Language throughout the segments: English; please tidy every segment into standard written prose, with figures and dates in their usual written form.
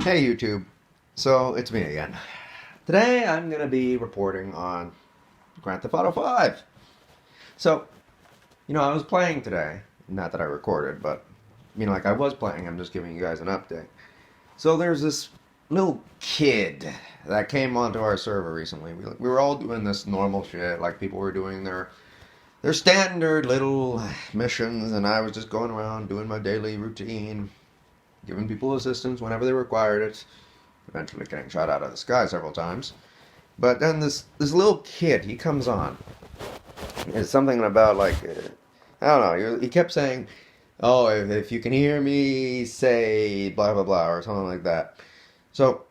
Hey YouTube, so it's me again. Today I'm going to be reporting on Grand Theft Auto 5. So, I was playing today. Not that I recorded, but, like I was playing, I'm just giving you guys an update. So there's this little kid that came onto our server recently. We were all doing this normal shit, like people were doing their standard little missions, and I was just going around doing my daily routine, giving people assistance whenever they required it, eventually getting shot out of the sky several times. But then this little kid, he comes on. It's something about, like, I don't know, he kept saying, oh, if you can hear me, say blah, blah, blah, or something like that. So,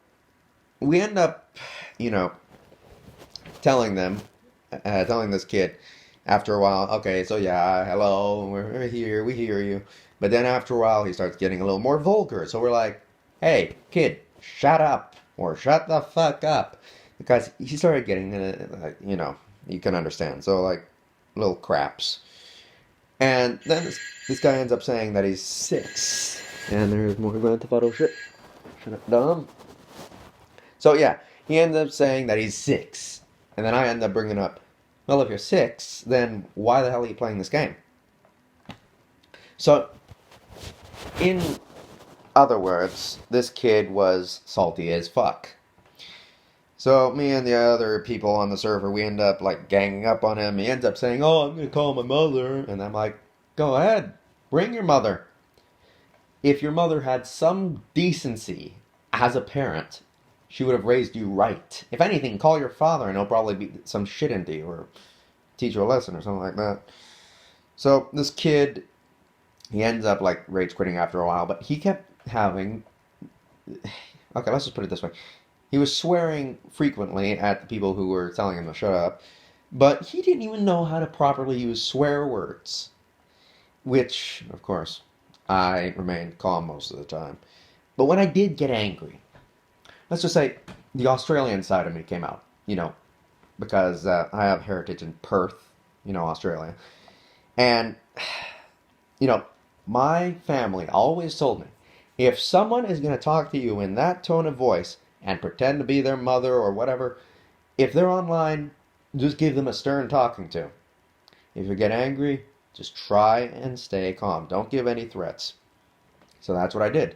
we end up, telling this kid, after a while, okay, so yeah, hello, we're here, we hear you. But then after a while, he starts getting a little more vulgar. So we're like, hey, kid, shut up, or shut the fuck up. Because he started getting, you can understand. So, like, little craps. And then this guy ends up saying that he's 6. And there's more Grand Theft Auto shit. Shut up, dumb. So, yeah, he ends up saying that he's 6. And then I end up bringing up, well, if you're 6, then why the hell are you playing this game? So, in other words, this kid was salty as fuck. So, me and the other people on the server, we end up, like, ganging up on him. He ends up saying, oh, I'm going to call my mother. And I'm like, go ahead, bring your mother. If your mother had some decency as a parent, she would have raised you right. If anything, call your father and he'll probably beat some shit into you or teach you a lesson or something like that. So, this kid, he ends up, like, rage quitting after a while, but he kept having... Okay, let's just put it this way. He was swearing frequently at the people who were telling him to shut up, but he didn't even know how to properly use swear words. Which, of course, I remained calm most of the time. But when I did get angry, let's just say the Australian side of me came out, because I have heritage in Perth, Australia. And, my family always told me, if someone is going to talk to you in that tone of voice and pretend to be their mother or whatever, if they're online, just give them a stern talking to. If you get angry, just try and stay calm. Don't give any threats. So that's what I did.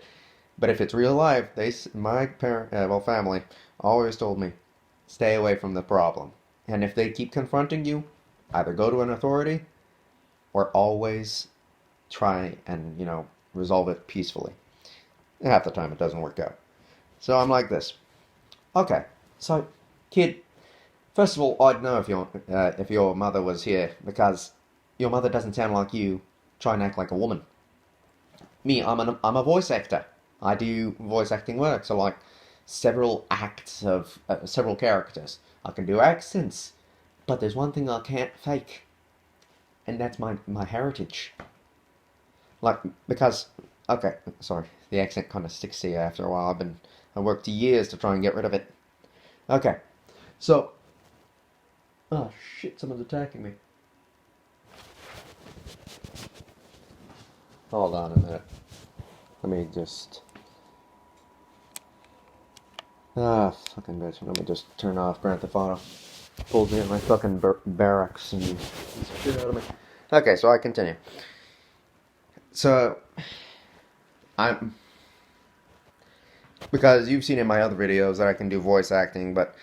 But if it's real life, my family always told me, stay away from the problem. And if they keep confronting you, either go to an authority or always try and, resolve it peacefully. And half the time it doesn't work out. So I'm like this. Okay, so, kid, first of all, I'd know if your mother was here, because your mother doesn't sound like you. Try and act like a woman. Me, I'm a voice actor. I do voice acting work, so like several acts of several characters. I can do accents, but there's one thing I can't fake, and that's my heritage. Like, because, okay, sorry, the accent kind of sticks to you after a while. I worked years to try and get rid of it. Okay, so, oh shit, someone's attacking me. Hold on a minute. Let me just... fucking bitch. Let me just turn off Grand Theft Auto. Pulled me in my fucking barracks and beats the shit out of me. Okay, so I continue. So, because you've seen in my other videos that I can do voice acting, but...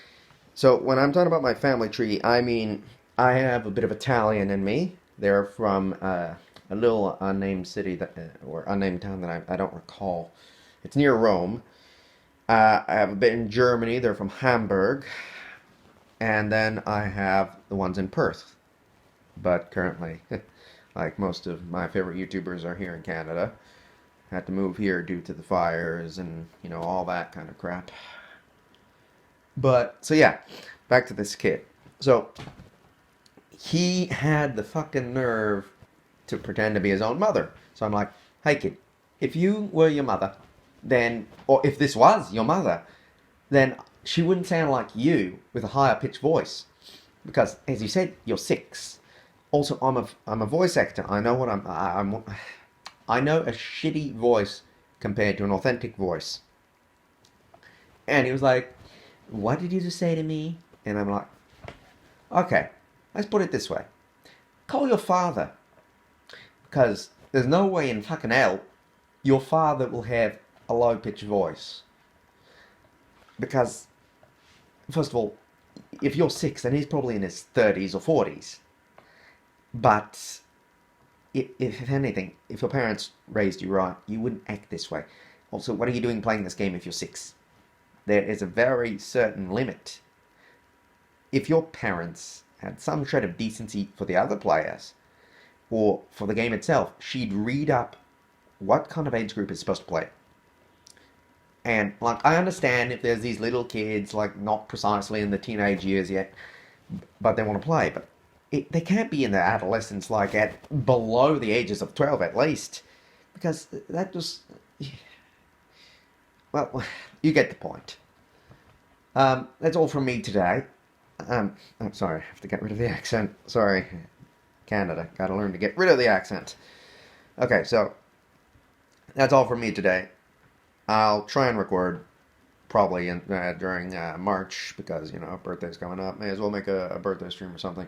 So, when I'm talking about my family tree, I mean, I have a bit of Italian in me. They're from a little unnamed city, or unnamed town that I don't recall. It's near Rome. I have a bit in Germany. They're from Hamburg. And then I have the ones in Perth. But currently, like most of my favorite YouTubers are here in Canada. Had to move here due to the fires and, all that kind of crap. But, so yeah, back to this kid. So, he had the fucking nerve to pretend to be his own mother. So I'm like, hey kid, if you were your mother, then, or if this was your mother, then she wouldn't sound like you with a higher pitched voice. Because, as you said, you're 6. Also, I'm a voice actor. I know what I know a shitty voice compared to an authentic voice. And he was like, what did you just say to me? And I'm like, okay, let's put it this way. Call your father. Because there's no way in fucking hell your father will have a low-pitched voice. Because, first of all, if you're 6, then he's probably in his 30s or 40s. But, if anything, if your parents raised you right, you wouldn't act this way. Also, what are you doing playing this game if you're 6? There is a very certain limit. If your parents had some shred of decency for the other players, or for the game itself, she'd read up what kind of age group is supposed to play. And, like, I understand if there's these little kids, like, not precisely in the teenage years yet, but they want to play, but they can't be in their adolescence, like, at below the ages of 12 at least, because that just... Well, you get the point. That's all from me today. I'm sorry, I have to get rid of the accent. Sorry, Canada, gotta learn to get rid of the accent. Okay, so, that's all from me today. I'll try and record probably during March, because, you know, birthday's coming up. May as well make a birthday stream or something.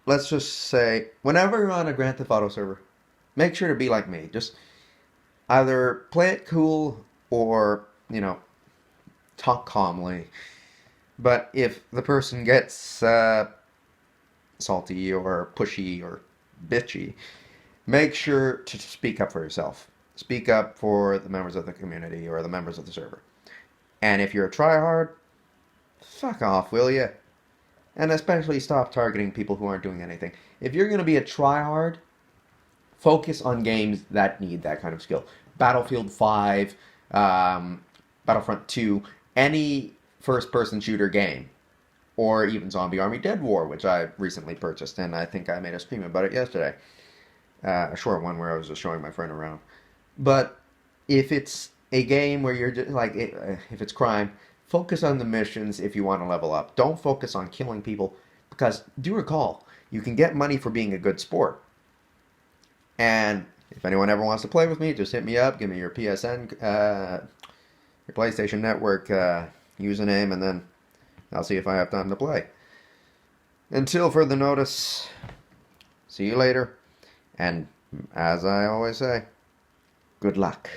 Let's just say, whenever you're on a Grand Theft Auto server, make sure to be like me. Just either play it cool or, you know, talk calmly. But if the person gets salty or pushy or bitchy, make sure to speak up for yourself. Speak up for the members of the community or the members of the server. And if you're a tryhard, fuck off, will you? And especially stop targeting people who aren't doing anything. If you're going to be a tryhard, focus on games that need that kind of skill. Battlefield 5, Battlefront 2, any first-person shooter game. Or even Zombie Army Dead War, which I recently purchased, and I think I made a stream about it yesterday. A short one where I was just showing my friend around. But if it's a game where you're just, like, if it's crime, focus on the missions if you want to level up. Don't focus on killing people, because do recall, you can get money for being a good sport. And if anyone ever wants to play with me, just hit me up, give me your PSN, your PlayStation Network username, and then I'll see if I have time to play. Until further notice, see you later. And as I always say, good luck.